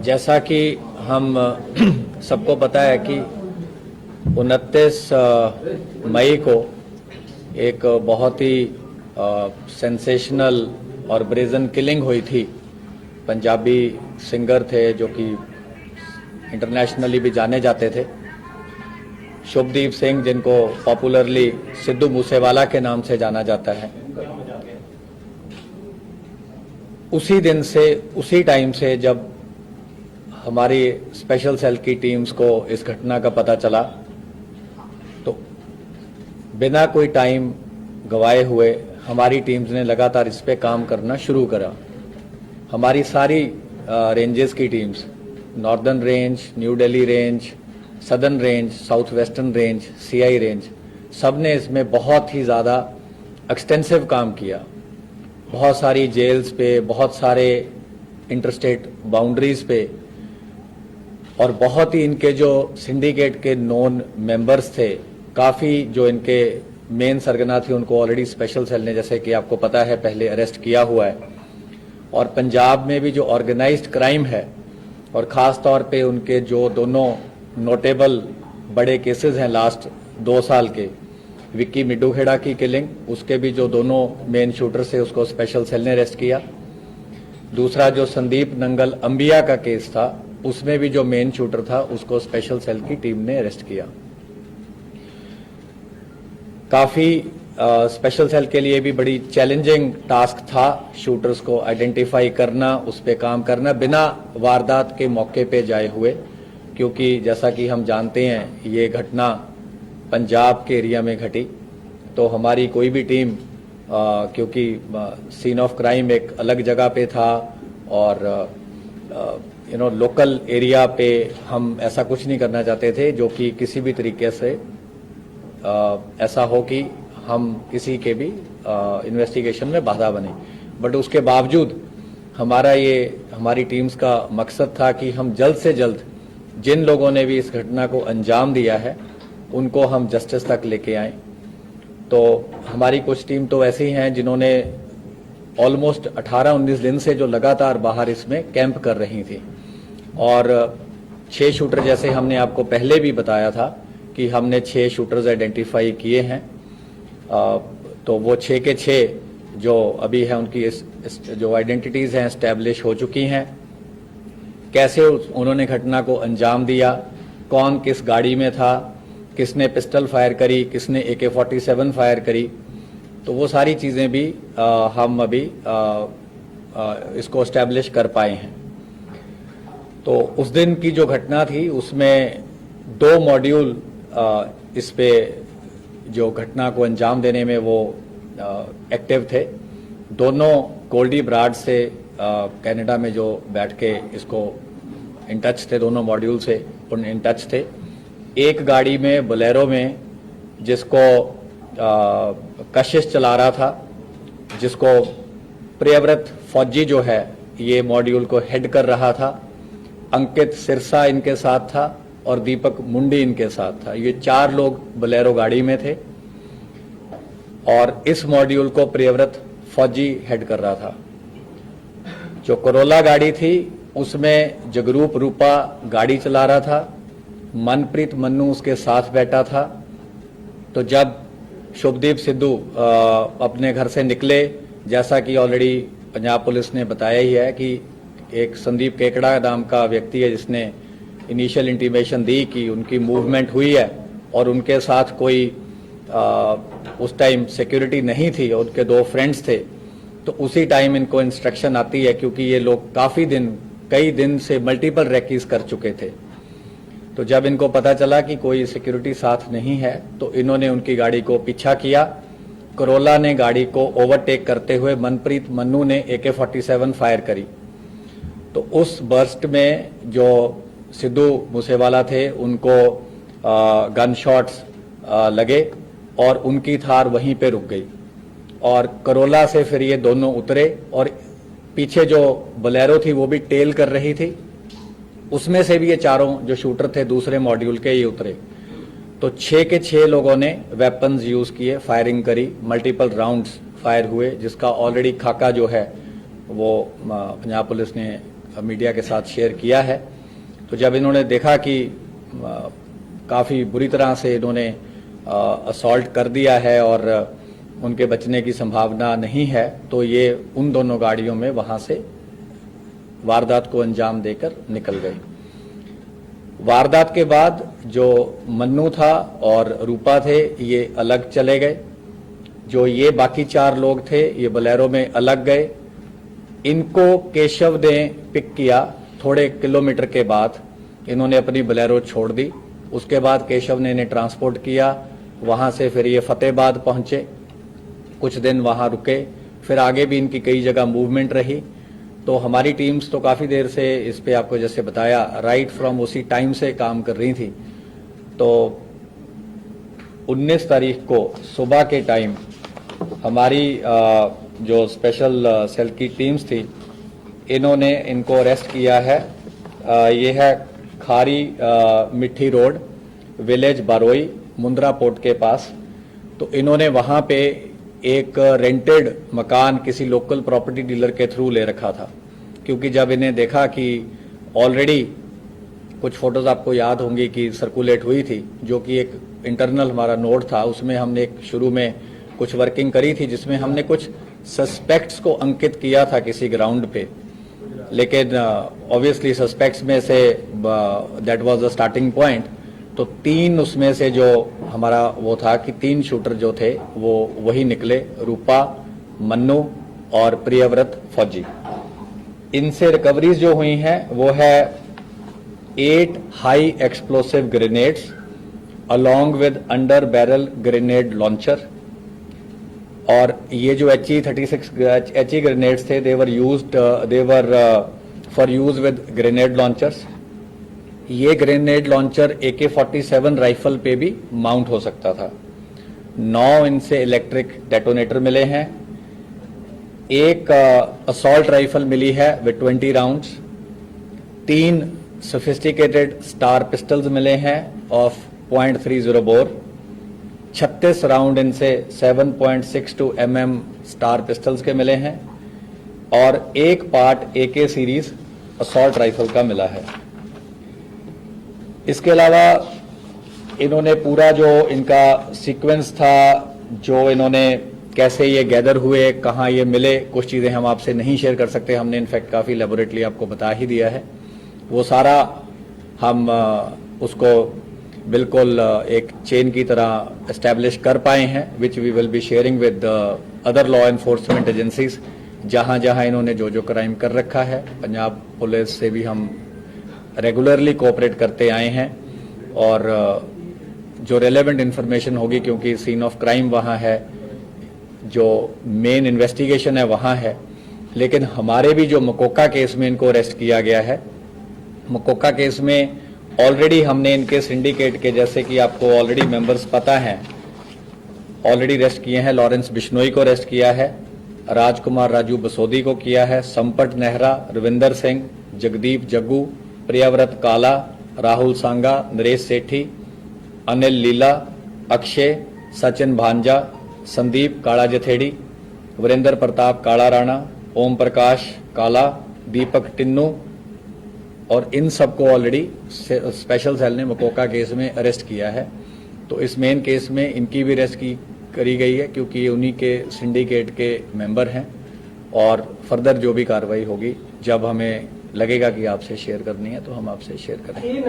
जैसा कि हम सबको पता है कि 29 मई को एक बहुत ही सेंसेशनल और ब्रेजन किलिंग हुई थी। पंजाबी सिंगर थे जो कि इंटरनेशनली भी जाने जाते थे, शुभदीप सिंह, जिनको पॉपुलरली सिद्धू मूसेवाला के नाम से जाना जाता है। उसी दिन से, उसी टाइम से जब हमारी स्पेशल सेल की टीम्स को इस घटना का पता चला, तो बिना कोई टाइम गवाए हुए हमारी टीम्स ने लगातार इस पे काम करना शुरू करा। हमारी सारी रेंजेस की teams, northern range, new Delhi range, southern range, south western range, CI range, सब ने इसमें बहुत ही ज़्यादा एक्सटेंसिव काम किया। बहुत सारी जेल्स पे, बहुत सारे इंटरस्टेट बाउंड्रीज पे, और बहुत ही इनके जो सिंडिकेट के नॉन मेंबर्स थे, काफ़ी जो इनके मेन सरगना थे, उनको ऑलरेडी स्पेशल सेल ने, जैसे कि आपको पता है, पहले अरेस्ट किया हुआ है। और पंजाब में भी जो ऑर्गेनाइज्ड क्राइम है, और ख़ास तौर पे उनके जो दोनों नोटेबल बड़े केसेस हैं लास्ट 2 साल के, विक्की मिड्डूखेड़ा की किलिंग, उसके भी जो दोनों मेन शूटर थे उसको स्पेशल सेल ने अरेस्ट किया। दूसरा जो संदीप नंगल अंबिया का केस था, उसमें भी जो मेन शूटर था उसको स्पेशल सेल की टीम ने अरेस्ट किया। काफ़ी स्पेशल सेल के लिए भी बड़ी चैलेंजिंग टास्क था शूटर्स को आइडेंटिफाई करना, उस पर काम करना बिना वारदात के मौके पे जाए हुए, क्योंकि जैसा कि हम जानते हैं ये घटना पंजाब के एरिया में घटी। तो हमारी कोई भी टीम, क्योंकि सीन ऑफ क्राइम एक अलग जगह पे था और लोकल एरिया पे हम ऐसा कुछ नहीं करना चाहते थे जो कि किसी भी तरीके से ऐसा हो कि हम किसी के भी इन्वेस्टिगेशन में बाधा बने। बट उसके बावजूद हमारी टीम्स का मकसद था कि हम जल्द से जल्द जिन लोगों ने भी इस घटना को अंजाम दिया है उनको हम जस्टिस तक लेके आएं। तो हमारी कुछ टीम तो ऐसी हैं जिन्होंने ऑलमोस्ट 18-19 दिन से जो लगातार बाहर इसमें कैंप कर रही थी, और 6 शूटर, जैसे हमने आपको पहले भी बताया था कि हमने 6 शूटर्स आइडेंटिफाई किए हैं। तो वो 6 के 6 जो अभी है उनकी जो आइडेंटिटीज़ हैं एस्टैब्लिश हो चुकी हैं। कैसे उन्होंने घटना को अंजाम दिया, कौन किस गाड़ी में था, किसने पिस्टल फायर करी, किसने AK-47 फायर करी, तो वो सारी चीज़ें भी हम अभी इसको एस्टैब्लिश कर पाए हैं। तो उस दिन की जो घटना थी उसमें 2 मॉड्यूल इस पे जो घटना को अंजाम देने में वो एक्टिव थे। दोनों गोल्डी ब्राड से कनाडा में जो बैठ के इसको इन टच थे, दोनों मॉड्यूल से उन इन टच थे। एक गाड़ी में, बोलेरो में, जिसको कशिश चला रहा था, जिसको प्रियव्रत फौजी जो है ये मॉड्यूल को हेड कर रहा था, अंकित सिरसा इनके साथ था और दीपक मुंडी इनके साथ था। ये 4 लोग बोलेरो गाड़ी में थे और इस मॉड्यूल को प्रियव्रत फौजी हेड कर रहा था। जो कोरोला गाड़ी थी उसमें जगरूप रूपा गाड़ी चला रहा था, मनप्रीत मन्नू उसके साथ बैठा था। तो जब शुभदीप सिद्धू अपने घर से निकले, जैसा कि ऑलरेडी पंजाब पुलिस ने बताया ही है कि एक संदीप केकड़ा नाम का व्यक्ति है जिसने इनिशियल इंटीमेशन दी कि उनकी मूवमेंट हुई है और उनके साथ कोई उस टाइम सिक्योरिटी नहीं थी और उनके 2 फ्रेंड्स थे। तो उसी टाइम इनको इंस्ट्रक्शन आती है, क्योंकि ये लोग कई दिन से मल्टीपल रेकीज कर चुके थे। तो जब इनको पता चला कि कोई सिक्योरिटी साथ नहीं है तो इन्होंने उनकी गाड़ी को पीछा किया। कोरोला ने गाड़ी को ओवरटेक करते हुए मनप्रीत मन्नू ने AK-47 फायर करी। तो उस बर्स्ट में जो सिद्धू मूसेवाला थे उनको गन शॉट्स लगे और उनकी थार वहीं पे रुक गई। और कोरोला से फिर ये दोनों उतरे और पीछे जो बोलेरो थी वो भी टेल कर रही थी, उसमें से भी ये 4 जो शूटर थे दूसरे मॉड्यूल के, ये उतरे। तो 6 के 6 लोगों ने वेपन्स यूज किए, फायरिंग करी, मल्टीपल राउंड्स फायर हुए, जिसका ऑलरेडी खाका जो है वो पंजाब पुलिस ने मीडिया के साथ शेयर किया है। तो जब इन्होंने देखा कि काफ़ी बुरी तरह से इन्होंने असॉल्ट कर दिया है और उनके बचने की संभावना नहीं है, तो ये उन दोनों गाड़ियों में वहां से वारदात को अंजाम देकर निकल गए। वारदात के बाद जो मन्नू था और रूपा थे ये अलग चले गए। जो ये बाकी 4 लोग थे ये बोलेरो में अलग गए। इनको केशव ने पिक किया। थोड़े किलोमीटर के बाद इन्होंने अपनी बोलेरो छोड़ दी। उसके बाद केशव ने इन्हें ट्रांसपोर्ट किया। वहां से फिर ये फतेहाबाद पहुंचे, कुछ दिन वहां रुके, फिर आगे भी इनकी कई जगह मूवमेंट रही। तो हमारी टीम्स तो काफ़ी देर से इस पे आपको जैसे बताया राइट फ्रॉम उसी टाइम से काम कर रही थी। तो 19 तारीख को सुबह के टाइम हमारी जो स्पेशल सेल की टीम्स थी इन्होंने इनको अरेस्ट किया है। ये है खारी मिट्टी रोड, विलेज बारोई, मुंद्रा पोर्ट के पास। तो इन्होंने वहां पे एक रेंटेड मकान किसी लोकल प्रॉपर्टी डीलर के थ्रू ले रखा था, क्योंकि जब इन्हें देखा कि ऑलरेडी कुछ फोटोज आपको याद होंगी कि सर्कुलेट हुई थी, जो कि एक इंटरनल हमारा नोट था, उसमें हमने एक शुरू में कुछ वर्किंग करी थी जिसमें हमने कुछ सस्पेक्ट्स को अंकित किया था किसी ग्राउंड पे। लेकिन ऑब्वियसली सस्पेक्ट्स में say that was the starting point. तो 3 उसमें से जो हमारा वो था कि 3 शूटर जो थे वो वही निकले, रूपा, मन्नू और प्रियव्रत फौजी। इनसे रिकवरीज जो हुई हैं वो है 8 high explosive grenades along with under barrel grenade launcher. और ये जो HE ग्रेनेड्स थे they were for use with grenade launchers. ये ग्रेनेड लॉन्चर AK-47 राइफल पे भी माउंट हो सकता था। 9 इनसे इलेक्ट्रिक डेटोनेटर मिले हैं। एक असॉल्ट राइफल मिली है with 20 rounds. 3 sophisticated star pistols मिले हैं ऑफ .30 बोर। 36 राउंड इनसे 7.62 mm स्टार पिस्टल्स के मिले हैं और एक part AK series assault rifle का मिला है। इसके अलावा इन्होंने पूरा जो इनका सीक्वेंस था, जो इन्होंने कैसे ये गैदर हुए, कहाँ ये मिले, कुछ चीज़ें हम आपसे नहीं शेयर कर सकते। हमने इनफैक्ट काफ़ी लेबोरेटली आपको बता ही दिया है। वो सारा हम उसको बिल्कुल एक चेन की तरह एस्टैब्लिश कर पाए हैं, which we will be sharing with other law enforcement agencies. जहाँ जहाँ इन्होंने जो क्राइम कर रखा है, पंजाब पुलिस से भी हम रेगुलरली कोऑपरेट करते आए हैं और जो रेलेवेंट इंफॉर्मेशन होगी, क्योंकि सीन ऑफ क्राइम वहाँ है, जो मेन इन्वेस्टिगेशन है वहाँ है। लेकिन हमारे भी जो मकोका केस में इनको अरेस्ट किया गया है, मकोका केस में ऑलरेडी हमने इनके सिंडिकेट के, जैसे कि आपको ऑलरेडी मेंबर्स पता हैं, ऑलरेडी अरेस्ट किए हैं। लॉरेंस बिश्नोई को अरेस्ट किया है, राजकुमार राजू बसोदी को किया है, संपट नेहरा, रविंदर सिंह, जगदीप जग्गू, प्रियव्रत काला, राहुल सांगा, नरेश सेठी, अनिल लीला, अक्षय, सचिन भांजा, संदीप काला जथेड़ी, वीरेंद्र प्रताप काला राणा, ओम प्रकाश काला, दीपक टिन्नू, और इन सबको ऑलरेडी स्पेशल सेल ने मकोका केस में अरेस्ट किया है। तो इस मेन केस में इनकी भी अरेस्ट करी गई है, क्योंकि ये उन्हीं के सिंडिकेट के मेंबर हैं। और फर्दर जो भी कार्रवाई होगी, जब हमें लगेगा कि आपसे शेयर करनी है तो हम आपसे शेयर करेंगे। जो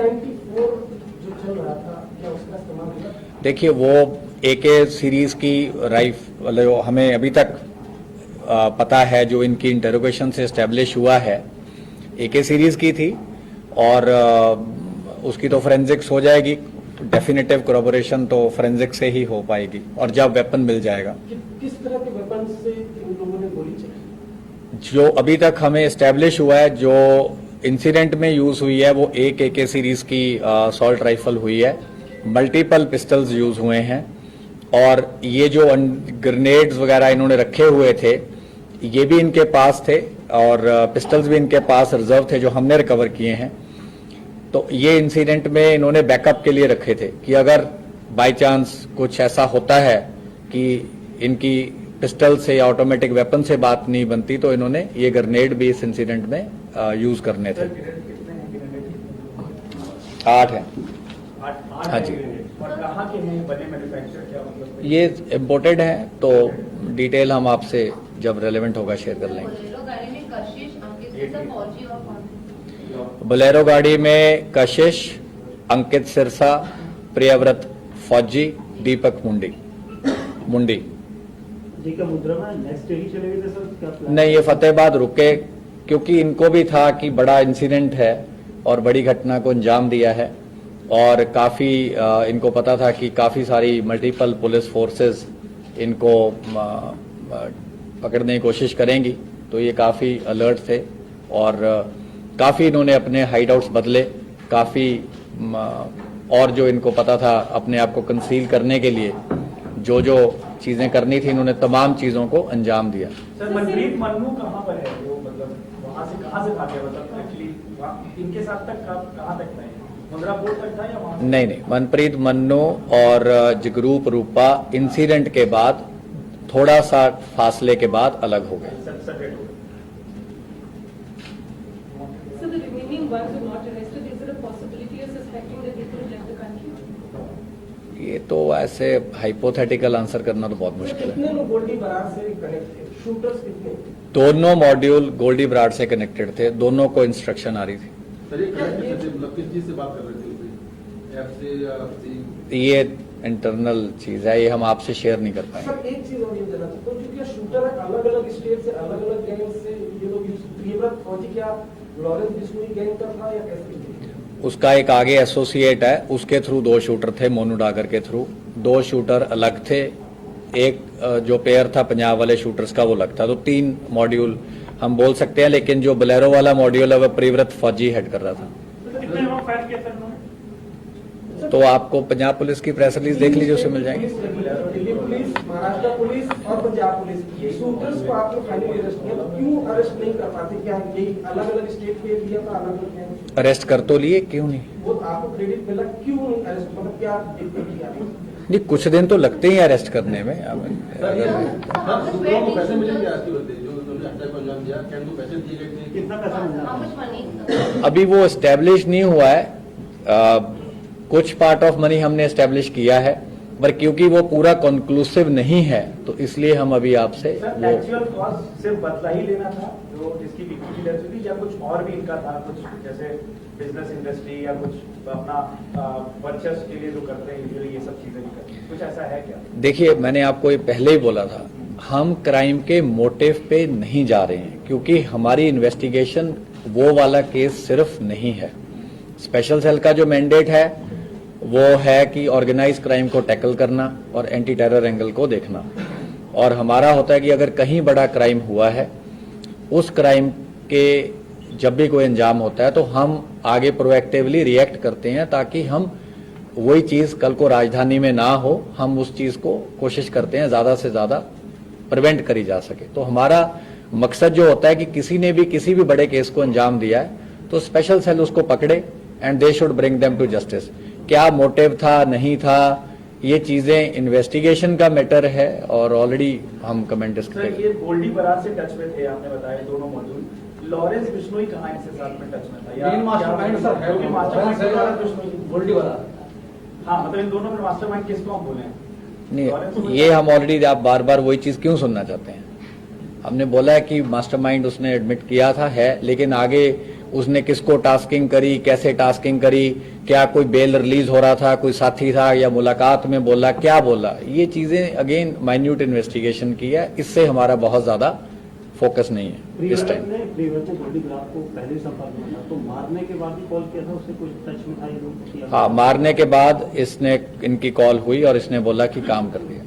चल रहा था, क्या उसका इस्तेमाल हुआ? देखिए, वो AK सीरीज की राइफल हमें अभी तक पता है, जो इनकी इंटरोगेशन से एस्टेब्लिश हुआ है, AK सीरीज की थी। और उसकी तो फोरेंसिक्स हो जाएगी, डेफिनेटिव कोरोबोरेशन तो फोरेंसिक से ही हो पाएगी, और जब वेपन मिल जाएगा। किस तरह के वेपन से इन लोगों ने गोली चलाई? जो अभी तक हमें एस्टेब्लिश हुआ है, जो इंसिडेंट में यूज हुई है, वो एक AK सीरीज की असॉल्ट राइफल हुई है। मल्टीपल पिस्टल्स यूज हुए हैं, और ये जो ग्रेनेड्स वगैरह इन्होंने रखे हुए थे, ये भी इनके पास थे, और पिस्टल्स भी इनके पास रिजर्व थे, जो हमने रिकवर किए हैं। तो ये इंसिडेंट में इन्होंने बैकअप के लिए रखे थे कि अगर बाय चांस कुछ ऐसा होता है कि इनकी पिस्टल से या ऑटोमेटिक वेपन से बात नहीं बनती, तो इन्होंने ये ग्रेनेड भी इस इंसिडेंट में यूज करने थे। 8 हैं। हाँ जी, और कहाँ के हैं, बने मैन्युफैक्चर क्या मतलब? ये इम्पोर्टेड है, तो डिटेल हम आपसे जब रेलेवेंट होगा शेयर कर लेंगे। बोलेरो गाड़ी में कशिश, अंकित सिरसा, फौजी और कौन? बोलेरो गाड़ी में कशिश, अंकित सिरसा, प्रियव्रत फौजी, दीपक मुंडी। जी का मुद्रा में नेक्स्ट डे ही चले गए थे सर, क्या प्लान? नहीं, ये फतेहाबाद रुके, क्योंकि इनको भी था कि बड़ा इंसिडेंट है और बड़ी घटना को अंजाम दिया है, और काफ़ी इनको पता था कि काफ़ी सारी मल्टीपल पुलिस फोर्सेस इनको पकड़ने की कोशिश करेंगी, तो ये काफ़ी अलर्ट थे और काफ़ी इन्होंने अपने हाइड आउट्स बदले, काफ़ी और जो इनको पता था अपने आप को कंसील करने के लिए जो जो चीज़ें करनी थी, इन्होंने तमाम चीज़ों को अंजाम दिया। सर मनप्रीत मन्नू कहाँ पर है वो, मतलब वहाँ से कहाँ से भागे, मतलब एक्चुअली इनके साथ तक कहाँ तक था, मुंद्रा पोर्ट तक था या वहाँ से? नहीं, मनप्रीत मन्नू और जगरूप रूपा इंसिडेंट के बाद थोड़ा सा फासले के बाद अलग हो गए। सेपरेट हो गए। So the remaining ones who are not arrested, is there a possibility of suspecting that they could have left the country? ये तो ऐसे हाइपोथेटिकल आंसर करना तो बहुत मुश्किल है। कितने लोग गोल्डी बरार से कनेक्ट थे, शूटर्स कितने? दोनों मॉड्यूल गोल्डी ब्राड से कनेक्टेड थे, दोनों को इंस्ट्रक्शन आ रही थी। सर ये मतलब किस चीज से बात कर रहे थे, ऐप से या ये इंटरनल चीज है, ये हम आपसे शेयर नहीं कर पाएंगे। सर एक चीज और ये जानना चाहता हूँ, क्योंकि शूटर अलग अलग स्टेट से अलग अलग गैंग से ये लोग प्रियव्रत फौजी क्या लॉरेंस बिश्नोई गैंग का था या कैसे? उसका एक आगे एसोसिएट है, उसके थ्रू 2 शूटर थे, मोनू डागर के थ्रू 2 शूटर अलग थे, एक जो पेयर था पंजाब वाले शूटर्स का वो अलग था, तो 3 मॉड्यूल हम बोल सकते हैं, लेकिन जो बोलेरो वाला मॉड्यूल है वह प्रियव्रत फौजी हेड कर रहा था। कितने लोग फायर किया सर? तो आपको पंजाब पुलिस की प्रेस रिलीज देख लीजिए, उससे मिल जाएंगे। दिल्ली पुलिस, महाराष्ट्र पुलिस और पंजाब पुलिस, शूटर्स को आप लोग फाइनली अरेस्ट किया, तो क्यों अरेस्ट नहीं कर पाते? क्या यही अलग अलग स्टेट के लिया था, अलग अलग अरेस्ट कर तो लिए, क्यों नहीं? वो आपको क्रेडिट मिला, क्यों नहीं अरेस्ट, मतलब क्या दिक्कत की आ रही? नहीं, कुछ दिन तो लगते ही अरेस्ट करने में। दूसरों को पैसे मिले क्या आपकी होते जो उन्होंने हत्या को अंजाम दिया, क्या उनको पैसे दिए गए थे, कितना पैसा मिला? How much money? अभी वो एस्टेब्लिश नहीं हुआ है, कुछ पार्ट ऑफ मनी हमने एस्टेब्लिश किया है, पर क्योंकि वो पूरा कंक्लूसिव नहीं है, तो इसलिए हम अभी आपसे सर एक्चुअल कॉस्ट सिर्फ बदला ही लेना था जो जिसकी विक्की की डेथ हुई, या कुछ और भी इनका था, कुछ जैसे बिजनेस इंडस्ट्री या कुछ अपना परचेस के लिए जो करते हैं यूजुअली, ये सब चीजें भी करते हैं, कुछ ऐसा है क्या? देखिए, मैंने आपको ये पहले ही बोला था, हम क्राइम के मोटिव पे नहीं जा रहे हैं, क्योंकि हमारी इन्वेस्टिगेशन वो वाला केस सिर्फ नहीं है। स्पेशल सेल का जो मैंडेट है वो है कि ऑर्गेनाइज क्राइम को टैकल करना और एंटी टेरर एंगल को देखना, और हमारा होता है कि अगर कहीं बड़ा क्राइम हुआ है, उस क्राइम के जब भी कोई अंजाम होता है तो हम आगे प्रोएक्टिवली रिएक्ट करते हैं, ताकि हम वही चीज़ कल को राजधानी में ना हो, हम उस चीज़ को कोशिश करते हैं ज़्यादा से ज़्यादा प्रिवेंट करी जा सके। तो हमारा मकसद जो होता है कि किसी ने भी किसी भी बड़े केस को अंजाम दिया है तो स्पेशल सेल उसको पकड़े and they should bring them to justice. क्या मोटिव था, नहीं था, ये चीजें इन्वेस्टिगेशन का मैटर है और ऑलरेडी हम कमेंट सर ये गोल्डी बरार से टच में थे, आपने बताया दोनों मॉड्यूल, लॉरेंस बिश्नोई कहाँ इनसे साथ में टच में था? या मास्टरमाइंड सर है, क्योंकि मास्टरमाइंड लॉरेंस बिश्नोई गोल्डी बरार। हाँ, मतलब इन दोनों में मास्टरमाइंड किसको हम बोले? नहीं, ये हम ऑलरेडी, आप बार बार वही चीज क्यों सुनना चाहते हैं? हमने बोला है कि मास्टरमाइंड उसने एडमिट किया था है, लेकिन आगे उसने किसको टास्किंग करी, कैसे टास्किंग करी, क्या कोई बेल रिलीज हो रहा था, कोई साथी था या मुलाकात में बोला, क्या बोला, ये चीजें अगेन माइन्यूट इन्वेस्टिगेशन की है, इससे हमारा बहुत ज्यादा फोकस नहीं है इस टाइम। प्रियव्रत ने गोल्डी बरार को पहले संपर्क में था, तो मारने के बाद भी कॉल किया था, उससे कुछ टच में था ये लोग? हाँ, मारने के बाद इसने इनकी कॉल हुई और इसने बोला कि काम कर दिया।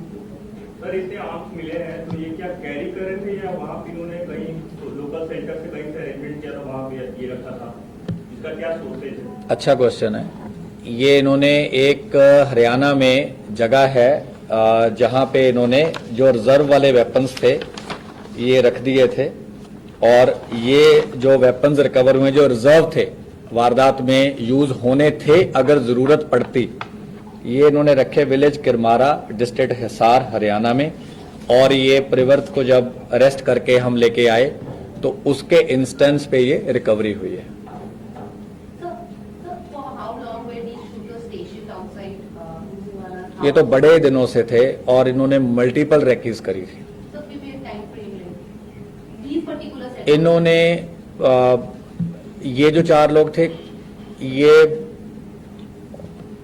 सर इससे आप मिले हैं तो ये क्या कैरी कर रहे थे या वहाँ पे इन्होंने कहीं लोकल सेंटर से कहीं से अरेंजमेंट किया था, वहाँ पे ये रखा था, इसका क्या सोर्सेज है? अच्छा क्वेश्चन है। ये इन्होंने एक हरियाणा में जगह है जहाँ पे इन्होंने जो रिजर्व वाले वेपन्स थे ये रख दिए थे, और ये जो वेपन्स रिकवर हुए जो रिजर्व थे, वारदात में यूज होने थे अगर जरूरत पड़ती, ये इन्होंने रखे विलेज किरमारा, डिस्ट्रिक्ट हिसार, हरियाणा में। और ये प्रिवर्त को जब अरेस्ट करके हम लेके आए तो उसके इंस्टेंस पे ये रिकवरी हुई है। Sir, for how long were these shooters stationed outside Muzziwala's ये तो house? बड़े दिनों से थे और इन्होंने मल्टीपल रेकीज करी थी। So, give me a time frame like these particular settings. इन्होंने ये जो 4 लोग थे ये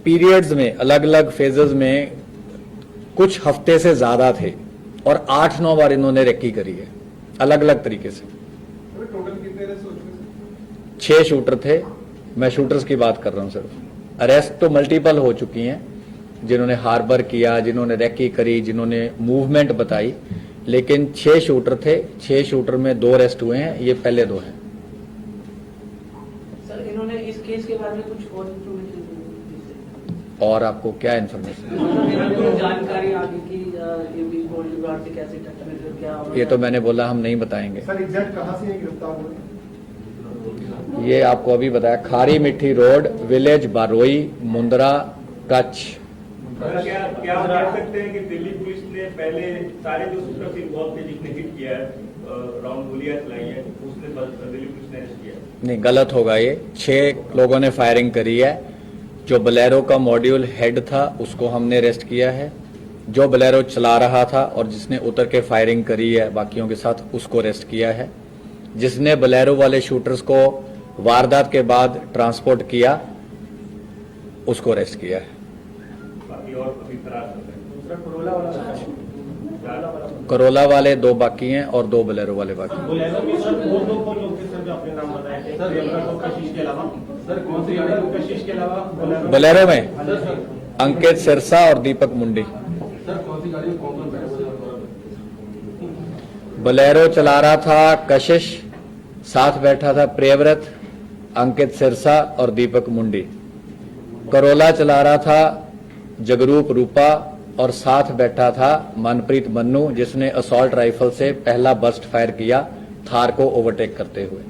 पीरियड्स में अलग अलग फेजेस में कुछ हफ्ते से ज्यादा थे और 8-9 बार इन्होंने रेकी करी है अलग अलग तरीके से। टोटल कितने रेस्ट हो चुके 6 शूटर थे, मैं शूटर्स की बात कर रहा हूं सिर्फ। अरेस्ट तो मल्टीपल हो चुकी हैं, जिन्होंने हार्बर किया, जिन्होंने रेकी करी, जिन्होंने मूवमेंट बताई, लेकिन 6 शूटर थे। 6 शूटर में 2 अरेस्ट हुए हैं, ये पहले 2 हैं। सर इन्होंने इस केस के बारे में कुछ और इन्फॉर्मेशन और आपको क्या इन्फॉर्मेशन? जानकारी आगे की ये गोल्ड जुगाड़ से कैसे टच में थे, क्या ये तो मैंने बोला हम नहीं बताएंगे। सर एग्जैक्ट कहाँ से ये गिरफ्तार हुए? ये आपको अभी बताया, खारी मिट्टी रोड, विलेज बारोई, मुंद्रा, कच्छ। क्या आप कह सकते हैं कि दिल्ली पुलिस ने पहले सारे जो शूटर्स इन्वॉल्व थे जिसने हिट किया है, राउंड गोलियां चलाई है, उसने दिल्ली पुलिस ने अरेस्ट किया? नहीं, गलत होगा ये। 6 लोगों ने फायरिंग करी है। जो बोलेरो का मॉड्यूल हेड था उसको हमने अरेस्ट किया है, जो बोलेरो चला रहा था और जिसने उतर के फायरिंग करी है बाकियों के साथ उसको अरेस्ट किया है, जिसने बोलेरो वाले शूटर्स को वारदात के बाद ट्रांसपोर्ट किया उसको अरेस्ट किया है। बाकी और अभी फरार कर रहे हैं। दूसरा करोला वाला करोला वाले 2 बाकी हैं और 2 बोलेरो वाले बाकी हैं। बोलेरो में सर और 2 कौन लोग थे सर जो आपने नाम बताया थे? सर, प्रियव्रत और कशिश के अलावा सर कौन सी गाड़ी कशिश के अलावा बोलेरो में सर अंकित सिरसा और दीपक मुंडी। सर कौन सी गाड़ी में कौन बैठे हुए? बोलेरो चला रहा था कशिश, साथ बैठा था प्रियव्रत, अंकित सिरसा और दीपक मुंडी। करोला चला रहा था जगरूप रूपा और साथ बैठा था मनप्रीत मन्नू, जिसने असॉल्ट राइफल से पहला बर्स्ट फायर किया थार को ओवरटेक करते हुए।